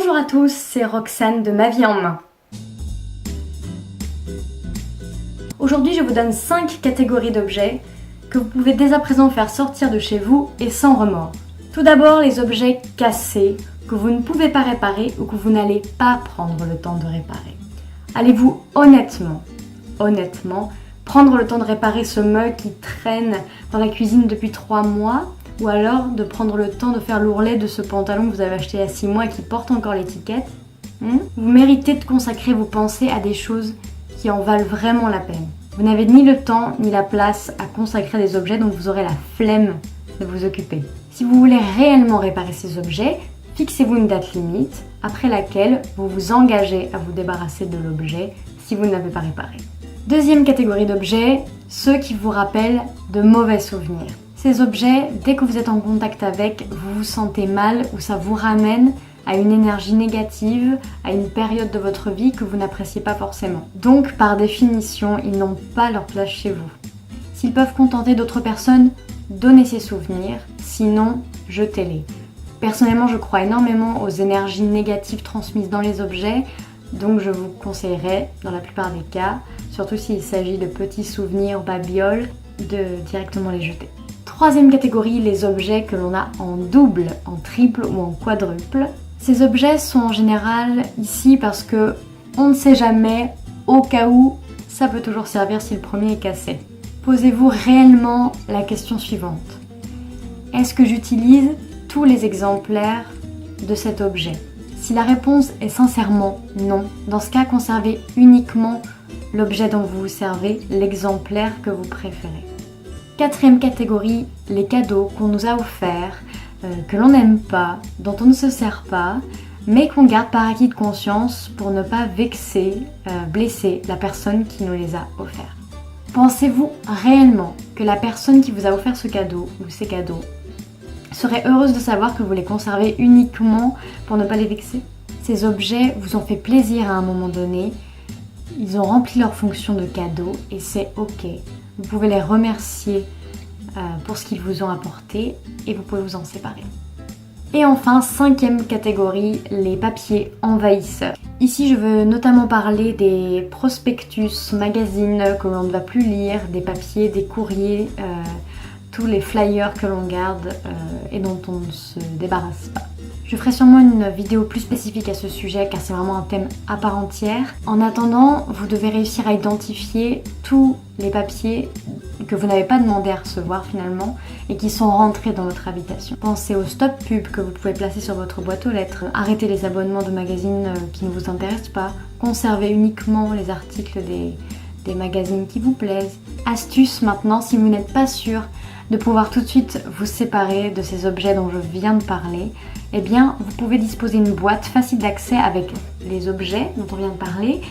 Bonjour à tous, c'est Roxane de Ma Vie en Main. Aujourd'hui, je vous donne 5 catégories d'objets que vous pouvez dès à présent faire sortir de chez vous et sans remords. Tout d'abord, les objets cassés que vous ne pouvez pas réparer ou que vous n'allez pas prendre le temps de réparer. Allez-vous honnêtement, prendre le temps de réparer ce mug qui traîne dans la cuisine depuis 3 mois? Ou alors de prendre le temps de faire l'ourlet de ce pantalon que vous avez acheté il y a 6 mois et qui porte encore l'étiquette? Vous méritez de consacrer vos pensées à des choses qui en valent vraiment la peine. Vous n'avez ni le temps ni la place à consacrer des objets dont vous aurez la flemme de vous occuper. Si vous voulez réellement réparer ces objets, fixez-vous une date limite après laquelle vous vous engagez à vous débarrasser de l'objet si vous ne l'avez pas réparé. Deuxième catégorie d'objets, ceux qui vous rappellent de mauvais souvenirs. Ces objets, dès que vous êtes en contact avec, vous vous sentez mal ou ça vous ramène à une énergie négative, à une période de votre vie que vous n'appréciez pas forcément. Donc, par définition, ils n'ont pas leur place chez vous. S'ils peuvent contenter d'autres personnes, donnez ces souvenirs, sinon, jetez-les. Personnellement, je crois énormément aux énergies négatives transmises dans les objets, donc je vous conseillerais, dans la plupart des cas, surtout s'il s'agit de petits souvenirs babioles, de directement les jeter. Troisième catégorie, les objets que l'on a en double, en triple ou en quadruple. Ces objets sont en général ici parce que on ne sait jamais, au cas où, ça peut toujours servir si le premier est cassé. Posez-vous réellement la question suivante. Est-ce que j'utilise tous les exemplaires de cet objet? Si la réponse est sincèrement non, dans ce cas, conservez uniquement l'objet dont vous vous servez, l'exemplaire que vous préférez. Quatrième catégorie, les cadeaux qu'on nous a offerts, que l'on n'aime pas, dont on ne se sert pas, mais qu'on garde par acquis de conscience pour ne pas vexer, blesser la personne qui nous les a offerts. Pensez-vous réellement que la personne qui vous a offert ce cadeau ou ces cadeaux serait heureuse de savoir que vous les conservez uniquement pour ne pas les vexer? Ces objets vous ont fait plaisir à un moment donné, ils ont rempli leur fonction de cadeau et c'est ok. Vous pouvez les remercier pour ce qu'ils vous ont apporté et vous pouvez vous en séparer. Et enfin, cinquième catégorie, les papiers envahisseurs. Ici, je veux notamment parler des prospectus, magazines que l'on ne va plus lire, des papiers, des courriers, tous les flyers que l'on garde et dont on ne se débarrasse pas. Je ferai sûrement une vidéo plus spécifique à ce sujet car c'est vraiment un thème à part entière. En attendant, vous devez réussir à identifier tous les papiers que vous n'avez pas demandé à recevoir finalement et qui sont rentrés dans votre habitation. Pensez aux stop pubs que vous pouvez placer sur votre boîte aux lettres, arrêtez les abonnements de magazines qui ne vous intéressent pas, conservez uniquement les articles des magazines qui vous plaisent. Astuce maintenant, si vous n'êtes pas sûr de pouvoir tout de suite vous séparer de ces objets dont je viens de parler, eh bien vous pouvez disposer d'une boîte facile d'accès avec les objets dont on vient de parler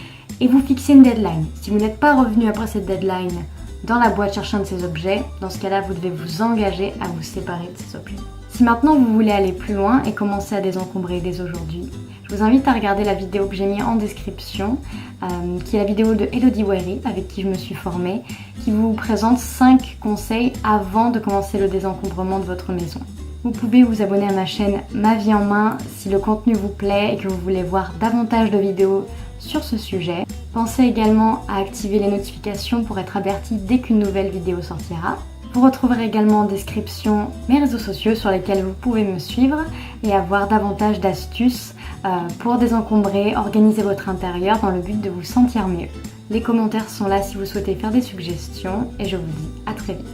et vous fixer une deadline. Si vous n'êtes pas revenu après cette deadline dans la boîte chercher un de ces objets, dans ce cas-là vous devez vous engager à vous séparer de ces objets. Si maintenant vous voulez aller plus loin et commencer à désencombrer dès aujourd'hui, je vous invite à regarder la vidéo que j'ai mise en description, qui est la vidéo de Elodie Wery, avec qui je me suis formée, qui vous présente 5 conseils avant de commencer le désencombrement de votre maison. Vous pouvez vous abonner à ma chaîne Ma Vie en Main si le contenu vous plaît et que vous voulez voir davantage de vidéos sur ce sujet. Pensez également à activer les notifications pour être averti dès qu'une nouvelle vidéo sortira. Vous retrouverez également en description mes réseaux sociaux sur lesquels vous pouvez me suivre et avoir davantage d'astuces pour désencombrer, organiser votre intérieur dans le but de vous sentir mieux. Les commentaires sont là si vous souhaitez faire des suggestions et je vous dis à très vite.